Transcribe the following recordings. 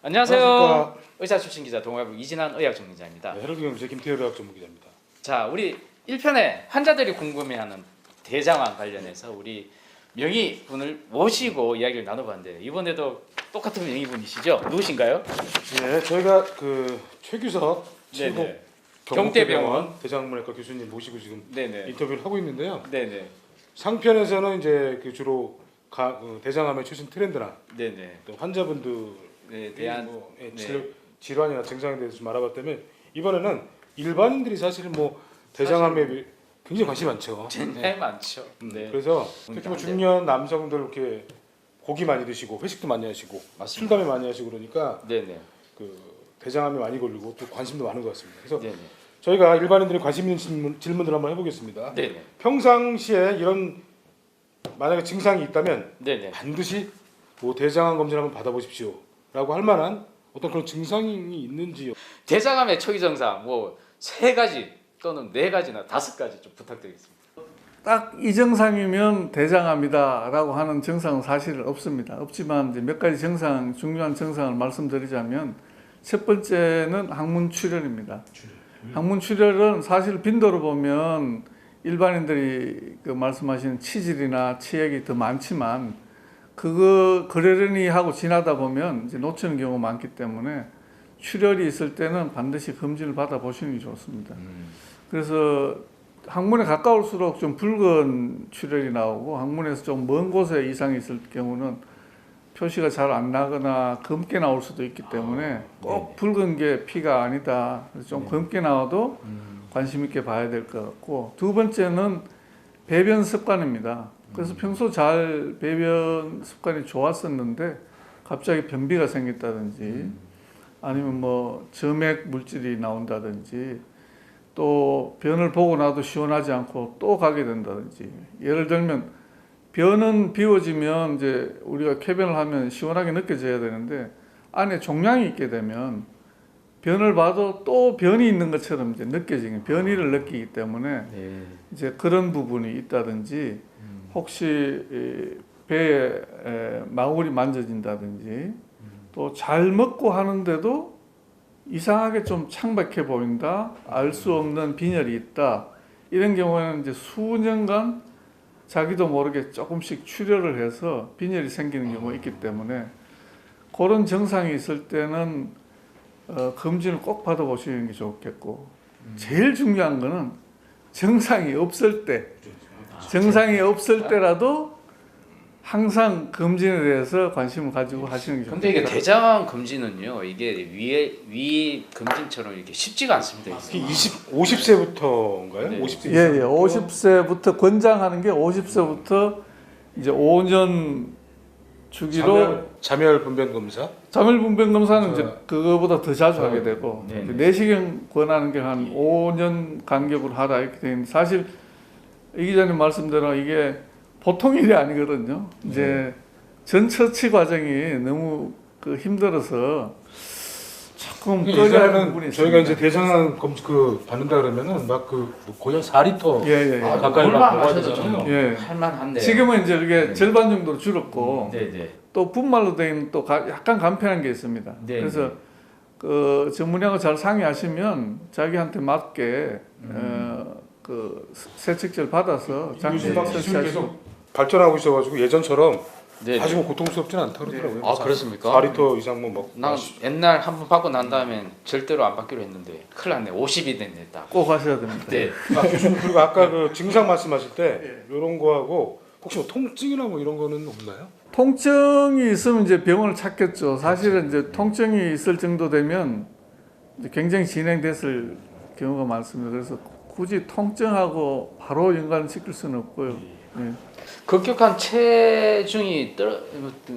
안녕하세요. 안녕하십니까. 의사 출신 기자 동아일보 이진한 의학전문기자입니다. 네, 혈액경제 김태열 의학전문기자입니다. 자, 우리 1편에 환자들이 궁금해하는 대장암 관련해서 우리 명의분을 모시고 이야기를 나눠봤는데 이번에도 똑같은 명의분이시죠? 누구신가요? 네, 저희가 그 최규석 네네. 경북대병원 대장암내과 교수님 모시고 지금 네네. 인터뷰를 하고 있는데요. 네네. 상편에서는 이제 그 주로 대장암의 최신 트렌드나 네네. 또 환자분들 네, 대한 네. 네. 질환이나 증상에 대해서 좀 알아봤다면 이번에는 일반인들이 사실 뭐 대장암에 굉장히 관심이 많죠. 굉장히 많죠. 네. 그래서 특히 뭐 중년 남성들 이렇게 고기 많이 드시고 회식도 많이 하시고 맞습니다. 술담회 많이 하시고 그러니까 네네. 그 대장암이 많이 걸리고 또 관심도 많은 것 같습니다. 그래서 네네. 저희가 일반인들이 관심 있는 질문들 한번 해보겠습니다. 네네. 평상시에 이런 만약에 증상이 있다면 네네. 반드시 뭐 대장암 검진 한번 받아보십시오라고 할 만한 어떤 그런 증상이 있는지요. 대장암의 초기 증상 뭐 3가지 또는 4가지나 5가지 좀 부탁드리겠습니다. 딱 이 증상이면 대장암이다라고 하는 증상은 사실 없습니다. 없지만 이제 몇 가지 증상, 중요한 증상을 말씀드리자면 첫 번째는 항문 출혈입니다. 항문 출혈은 사실 빈도로 보면 일반인들이 그 말씀하시는 치질이나 치액이 더 많지만 그거 그러려니 하고 지나다 보면 이제 놓치는 경우가 많기 때문에 출혈이 있을 때는 반드시 검진을 받아 보시는 게 좋습니다. 그래서 항문에 가까울수록 좀 붉은 출혈이 나오고 항문에서 좀 먼 곳에 이상이 있을 경우는 표시가 잘 안 나거나 검게 나올 수도 있기 때문에 꼭 붉은 게 피가 아니다. 그래서 좀 검게 나와도 관심 있게 봐야 될 것 같고, 두 번째는 배변 습관입니다. 그래서 평소 잘 배변 습관이 좋았었는데 갑자기 변비가 생겼다든지 아니면 뭐 점액 물질이 나온다든지 또 변을 보고 나도 시원하지 않고 또 가게 된다든지, 예를 들면 변은 비워지면 이제 우리가 쾌변을 하면 시원하게 느껴져야 되는데 안에 종양이 있게 되면 변을 봐도 또 변이 있는 것처럼 이제 느껴지는 변이를 느끼기 때문에 네. 이제 그런 부분이 있다든지 혹시 배에 마구리 만져진다든지 또 잘 먹고 하는데도 이상하게 좀 창백해 보인다, 알 수 없는 빈혈이 있다, 이런 경우에는 이제 수년간 자기도 모르게 조금씩 출혈을 해서 빈혈이 생기는 경우가 있기 때문에 그런 증상이 있을 때는 검진을 꼭 받아보시는 게 좋겠고, 제일 중요한 거는 증상이 없을 때, 증상이 없을 때라도 항상 검진에 대해서 관심을 가지고 하시는 게 좋습니다. 근데 이게 대장암 검진은요, 이게 위 검진처럼 이렇게 쉽지가 않습니다. 이게 50세부터인가요? 네. 50세 예, 예. 50세부터 권장하는 게 50세부터 이제 5년 주기로 자멸 분변 검사. 자멸분변 검사는 이제 그거보다 더 자주 하게 되고, 네. 내시경 권하는 게 한 5년 간격으로 하라 이렇게 되는데, 사실 이 기자님 말씀대로 이게 보통 일이 아니거든요. 이제 전 처치 과정이 너무 그 힘들어서 조금 꺼려하는 부분이 예전에는 있습니다. 저희가 이제 대장암 검그 받는다 그러면은 막 그 거의 한 4리터 예. 가까이 물만 막 먹어야 마셔도 되잖아요. 좀 예. 할만한데. 지금은 이제 이게 절반 정도로 줄었고, 네네. 또 분말로 된 또 약간 간편한 게 있습니다. 네. 그래서 그 전문의하고 잘 상의하시면 자기한테 맞게 그 세척제를 받아서 장기 요즘 막 기술이 설치하시고. 계속 발전하고 있어가지고 예전처럼 네. 아주 고통스럽지는 않다 그러더라고요. 아 그렇습니까? 4리터 이상 뭐 난 옛날 한 번 받고 난 다음엔 절대로 안 받기로 했는데 큰일 났네. 50이 됐네 딱. 꼭 하셔야 됩니다. 네. 교수님, 그리고 아까 그 증상 말씀하실 때 이런 거하고 혹시 뭐 통증이나 뭐 이런 거는 없나요? 통증이 있으면 이제 병원을 찾겠죠. 사실은 이제 통증이 있을 정도 되면 이제 굉장히 진행됐을 경우가 많습니다. 그래서 굳이 통증하고 바로 연관시킬 수는 없고요. 예. 급격한 체중이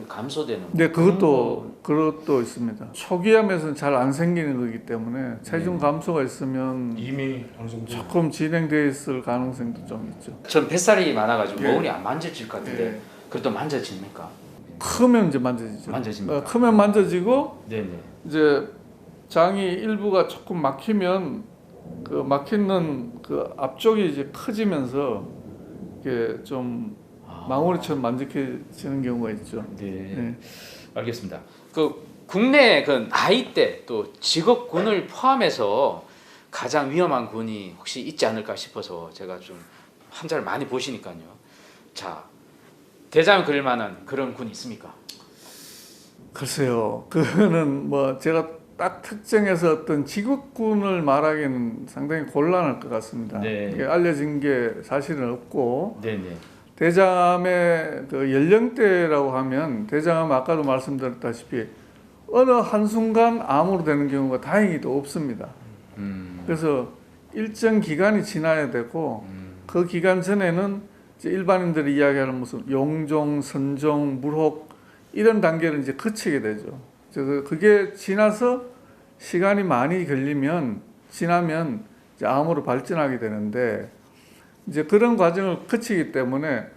감소되는. 네, 그것도 있습니다. 초기암에서는 잘 안 생기는 거기 때문에 체중 감소가 있으면 이미 어느 정도 조금 진행되어 있을 가능성도 좀 있죠. 전 뱃살이 많아가지고 예. 머리 안 만져질 것 같은데 예. 그래도 만져집니까? 크면 이제 만져지죠. 만져집니까? 크면 만져지고 네네. 이제 장이 일부가 조금 막히면 그 막히는 그 앞쪽이 이제 커지면서 이게 좀 망우리처럼 만족해지는 경우가 있죠. 네. 네. 알겠습니다. 그 국내 그 나이대 또 직업군을 포함해서 가장 위험한 군이 혹시 있지 않을까 싶어서 제가 좀 환자를 많이 보시니까요. 자, 대장암 걸릴 만한 그런 군이 있습니까? 글쎄요. 그거는 뭐 제가 딱 특정해서 어떤 직업군을 말하기는 상당히 곤란할 것 같습니다. 네. 이게 알려진 게 사실은 없고 네네. 대장암의 그 연령대라고 하면 대장암 아까도 말씀드렸다시피 어느 한순간 암으로 되는 경우가 다행히도 없습니다. 그래서 일정 기간이 지나야 되고 그 기간 전에는 이제 일반인들이 이야기하는 무슨 용종, 선종, 물혹 이런 단계를 이제 거치게 되죠. 그래서 그게 지나서 시간이 많이 지나면 이제 암으로 발전하게 되는데 이제 그런 과정을 거치기 때문에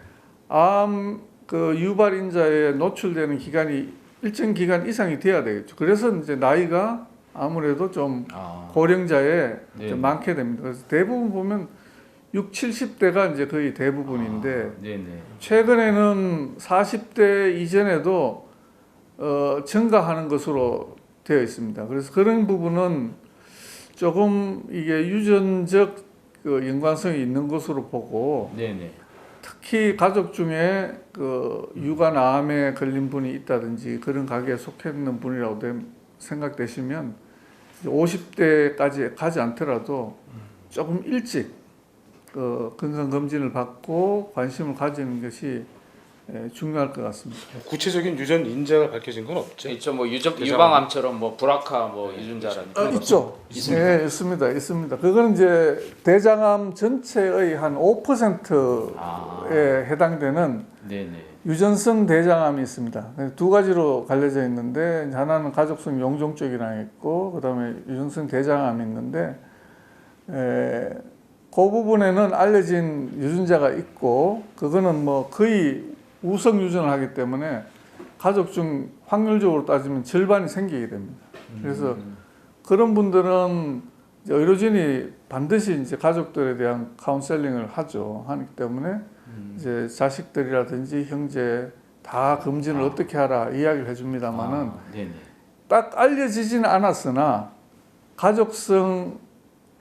암 그 유발인자에 노출되는 기간이 일정 기간 이상이 돼야 되겠죠. 그래서 이제 나이가 아무래도 좀 고령자에 네. 좀 많게 됩니다. 그래서 대부분 보면 60, 70대가 이제 거의 대부분인데 네네. 최근에는 40대 이전에도 증가하는 것으로 되어 있습니다. 그래서 그런 부분은 조금 이게 유전적 그 연관성이 있는 것으로 보고 네네. 특히 가족 중에 그 유관암에 걸린 분이 있다든지 그런 가게에 속해 있는 분이라고 생각되시면 50대까지 가지 않더라도 조금 일찍 건강 검진을 받고 관심을 가지는 것이 중요할 것 같습니다. 구체적인 유전 인자가 밝혀진 건 없죠. 있죠. 뭐 대장암. 유방암처럼 뭐 브라카 뭐 유전자라는 그런 있죠. 있습니까? 네, 있습니다. 그거는 이제 대장암 전체의 한 5%에 해당되는 네네. 유전성 대장암이 있습니다. 두 가지로 갈려져 있는데 하나는 가족성 용종 쪽이랑 있고 그다음에 유전성 대장암이 있는데 그 부분에는 알려진 유전자가 있고 그거는 뭐 거의 우성 유전을 하기 때문에 가족 중 확률적으로 따지면 절반이 생기게 됩니다. 그래서 그런 분들은 이제 의료진이 반드시 이제 가족들에 대한 카운셀링을 하기 때문에 이제 자식들이라든지 형제 다 검진을 어떻게 하라 이야기를 해줍니다만은 네네. 딱 알려지지는 않았으나 가족성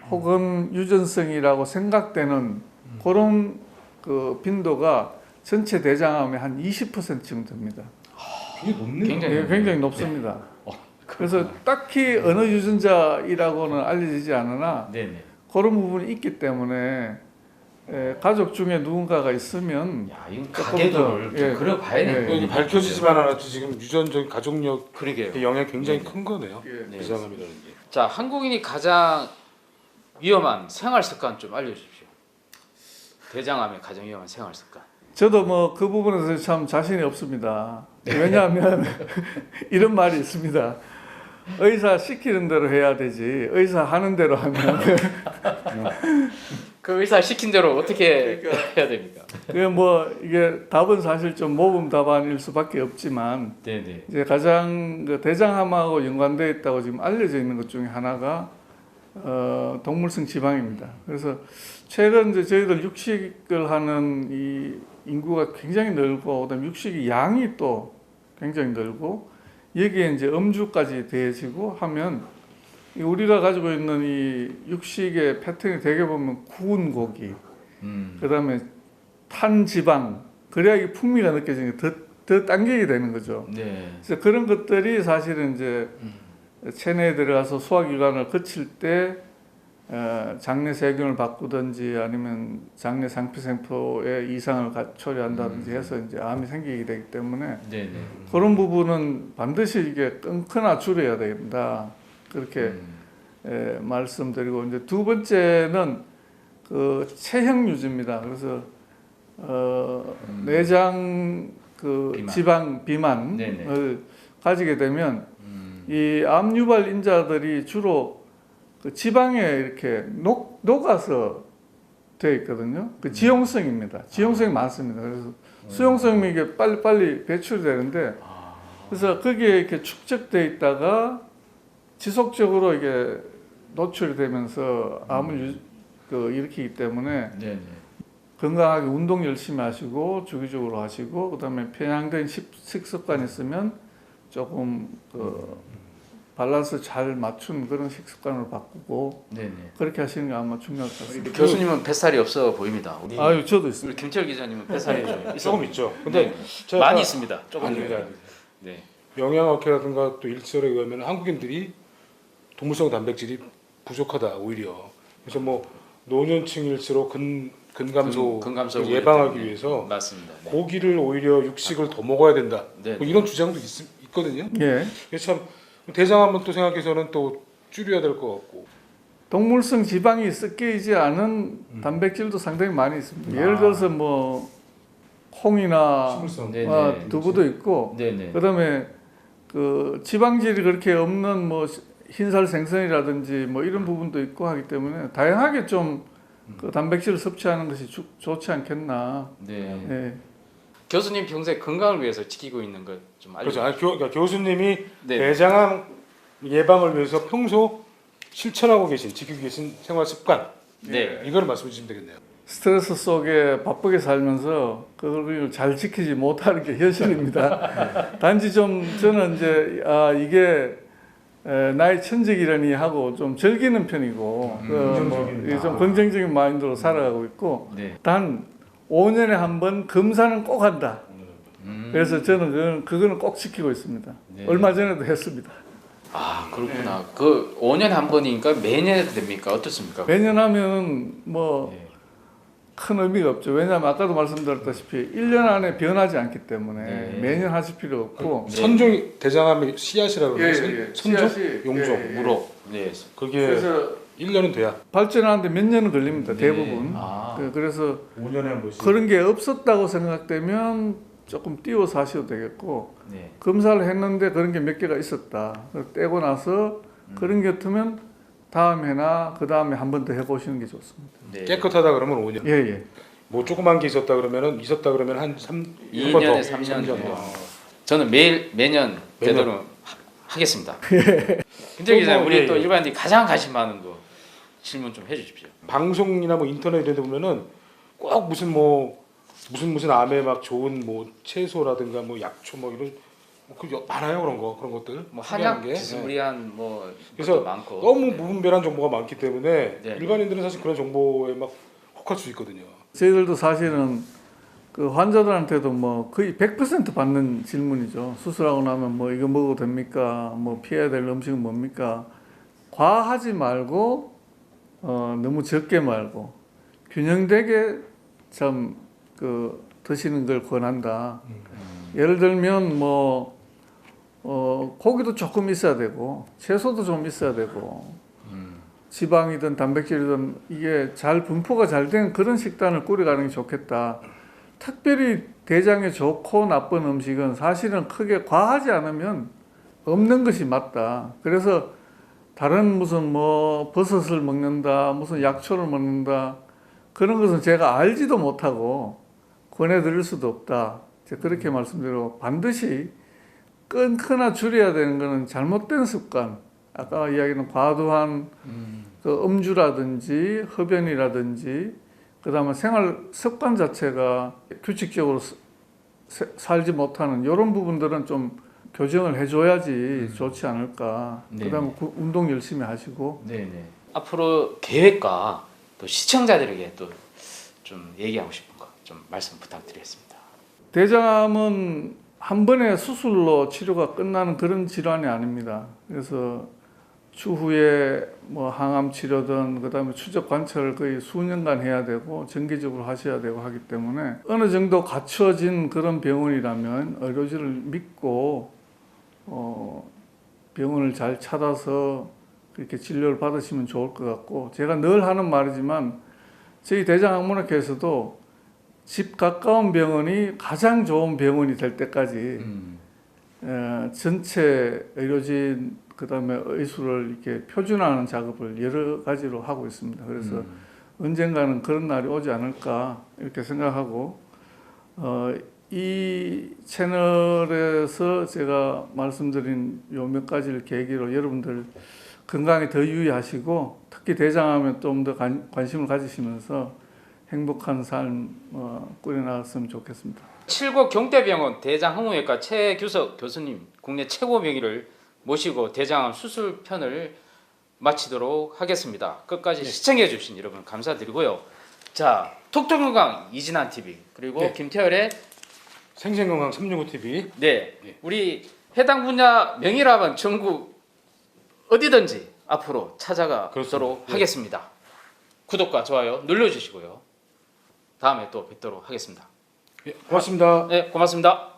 혹은 유전성이라고 생각되는 그런 그 빈도가 전체 대장암의 한 20%쯤 됩니다. 굉장히 굉장히 높습니다. 그래서 딱히 어느 유전자이라고는 알려지지 않으나 네네. 그런 부분이 있기 때문에 가족 중에 누군가가 있으면 야, 이건 조금 가계도를 더, 좀 예. 그려봐야 여기 밝혀지지만 않았지 지금 유전적 가족력 그러게요. 영향이 굉장히 큰 거네요. 네. 대장암이라는 게. 자, 한국인이 가장 위험한 생활 습관 좀 알려주십시오. 대장암의 가장 위험한 생활 습관. 저도 뭐 그 부분에서 참 자신이 없습니다. 왜냐하면 이런 말이 있습니다. 의사 시키는 대로 해야 되지 의사 하는 대로 하면 그 의사 시킨 대로 어떻게 해야 됩니까? 뭐 이게 답은 사실 좀 모범 답안일 수밖에 없지만 네네. 이제 가장 그 대장암하고 연관되어 있다고 지금 알려져 있는 것 중에 하나가 동물성 지방입니다. 그래서 최근 이제 저희들 육식을 하는 이 인구가 굉장히 늘고 그다음에 육식의 양이 또 굉장히 늘고 여기에 이제 음주까지 더해지고 하면 우리가 가지고 있는 이 육식의 패턴이 되게 보면 구운 고기, 그다음에 탄 지방, 그래야 이 풍미가 느껴지는 게 더 당기게 되는 거죠. 네. 그래서 그런 것들이 사실은 이제 체내에 들어가서 소화기관을 거칠 때 장내 세균을 바꾸든지 아니면 장내 상피세포의 이상을 초래한다든지 해서 이제 암이 생기게 되기 때문에 네네. 그런 부분은 반드시 이게 끊거나 줄여야 된다. 그렇게 말씀드리고 이제 두 번째는 그 체형 유지입니다. 그래서 내장 그 비만. 지방 비만을 가지게 되면 이 암 유발 인자들이 주로 그 지방에 이렇게 녹아서 되어 있거든요. 그 지용성입니다. 지용성이 많습니다. 그래서 수용성이 이게 빨리 배출이 되는데 그래서 거기에 이렇게 축적돼 있다가 지속적으로 이게 노출이 되면서 암을 일으키기 때문에 네네. 건강하게 운동 열심히 하시고 주기적으로 하시고 그다음에 편향된 식습관이 있으면 조금 그 밸런스 잘 맞춘 그런 식습관으로 바꾸고 네네. 그렇게 하시는 게 아마 중요할 것 같습니다. 교수님은 뱃살이 없어 보입니다. 우리, 아유 저도 있습니다. 우리 김철 기자님은 뱃살이 좀 있어 조금 있죠. 근데 네. 제가 많이 있습니다. 조금 아닙니다. 네. 영양학회라든가 또 일설에 의하면 한국인들이 동물성 단백질이 부족하다 오히려. 그래서 뭐 노년층일수록 근감소 근감소 예방하기 때문에. 위해서 맞습니다. 네. 고기를 오히려 육식을 더 먹어야 된다. 네. 뭐 이런 주장도 있거든요. 예. 그래서 참 대장암은 또 생각해서는 또 줄여야 될 것 같고. 동물성 지방이 섞이지 않은 단백질도 상당히 많이 있습니다. 예를 들어서 뭐 콩이나 식물성. 네네. 두부도 있고 네네. 그다음에 그 지방질이 그렇게 없는 뭐 흰살 생선이라든지 뭐 이런 부분도 있고 하기 때문에 다양하게 좀 그 단백질을 섭취하는 것이 좋지 않겠나. 네. 예. 교수님 평소에 건강을 위해서 지키고 있는 것 좀 그렇죠. 알려주세요. 아니, 그러니까 교수님이 네. 대장암 예방을 위해서 평소 실천하고 계신 지키고 계신 생활 습관 네. 이거를 말씀해 주시면 되겠네요. 스트레스 속에 바쁘게 살면서 그걸 잘 지키지 못하는 게 현실입니다. 단지 좀 저는 이제 이게 나의 천직이라니 하고 좀 즐기는 편이고 좀 긍정적인 마인드로 살아가고 있고 네. 단 5년에 한 번 검사는 꼭 한다. 그래서 저는 그거는 꼭 지키고 있습니다. 네. 얼마 전에도 했습니다. 아 그렇구나. 그 5년에 한 번이니까 매년 해도 됩니까? 어떻습니까? 매년 하면 뭐 네. 큰 의미가 없죠. 왜냐하면 아까도 말씀드렸다시피 1년 안에 변하지 않기 때문에 네. 매년 하실 필요 없고 네. 선종이 대장암의 씨앗이라고 그러죠. 선종, 씨앗이, 용종, 예, 예. 무로. 네. 그게 그래서 1년은 돼야. 발전하는데 몇 년은 걸립니다. 네. 대부분. 아. 그래서 5년에 한 번씩. 그런 게 없었다고 생각되면 조금 띄워서 하셔도 되겠고 네. 검사를 했는데 그런 게 몇 개가 있었다. 떼고 나서 그런 게 같으면 다음 해나 그 다음에 한 번 더 해보시는 게 좋습니다. 네. 깨끗하다 그러면 5년. 예예. 뭐 조그만 게 있었다 그러면 한 2년에 3년 정도. 저는 매년 되도록 하겠습니다. 김철 기자님, 우리 또 일반인들이 가장 관심 많은 거 질문 좀 해주십시오. 방송이나 뭐 인터넷 이런 데 보면은 꼭 무슨 암에 막 좋은 뭐 채소라든가 뭐 약초 뭐 이런 많아요 그런 것들. 뭐 소개하는 한약 게. 비스무리한 뭐 그래서 것도 많고 너무 네. 무분별한 정보가 많기 때문에 네. 일반인들은 사실 그런 정보에 막 혹할 수 있거든요. 저희들도 사실은 그 환자들한테도 뭐 거의 100% 받는 질문이죠. 수술하고 나면 뭐 이거 먹어도 됩니까? 뭐 피해야 될 음식은 뭡니까? 과하지 말고 너무 적게 말고 균형되게 참 그 드시는 걸 권한다. 예를 들면 뭐 고기도 조금 있어야 되고 채소도 좀 있어야 되고 지방이든 단백질이든 이게 잘 분포가 잘 된 그런 식단을 꾸려가는 게 좋겠다. 특별히 대장에 좋고 나쁜 음식은 사실은 크게 과하지 않으면 없는 것이 맞다. 그래서 다른 무슨 뭐 버섯을 먹는다, 무슨 약초를 먹는다 그런 것은 제가 알지도 못하고 권해드릴 수도 없다. 제가 그렇게 말씀드리고 반드시 끊거나 줄여야 되는 것은 잘못된 습관. 아까 이야기는 과도한 그 음주라든지 흡연이라든지 그다음에 생활 습관 자체가 규칙적으로 살지 못하는 이런 부분들은 좀 교정을 해줘야지 좋지 않을까. 네. 그다음에 운동 열심히 하시고. 네네. 앞으로 계획과 또 시청자들에게 또 좀 얘기하고 싶은 거 좀 말씀 부탁드리겠습니다. 대장암은 한 번의 수술로 치료가 끝나는 그런 질환이 아닙니다. 그래서 추후에 뭐 항암 치료든 그다음에 추적 관찰을 거의 수년간 해야 되고 정기적으로 하셔야 되고 하기 때문에 어느 정도 갖춰진 그런 병원이라면 의료진을 믿고 병원을 잘 찾아서 그렇게 진료를 받으시면 좋을 것 같고 제가 늘 하는 말이지만 저희 대장학문학회에서도 집 가까운 병원이 가장 좋은 병원이 될 때까지 전체 의료진 그다음에 의수를 이렇게 표준화하는 작업을 여러 가지로 하고 있습니다. 그래서 언젠가는 그런 날이 오지 않을까 이렇게 생각하고 이 채널에서 제가 말씀드린 요 몇 가지를 계기로 여러분들 건강에 더 유의하시고 특히 대장암에 좀 더 관심을 가지시면서 행복한 삶 꾸려나갔으면 좋겠습니다. 칠곡 경대병원 대장항문외과 최규석 교수님 국내 최고 명의를 모시고 대장암 수술편을 마치도록 하겠습니다. 끝까지 시청해 주신 여러분 감사드리고요. 자, 톡톡건강 이진환 TV 그리고 네. 김태열의 생생건강 365TV. 네, 우리 해당 분야 명의라면 전국 어디든지 앞으로 찾아가도록 그렇습니다. 네. 하겠습니다. 구독과 좋아요 눌러주시고요. 다음에 또 뵙도록 하겠습니다. 고맙습니다. 네, 고맙습니다.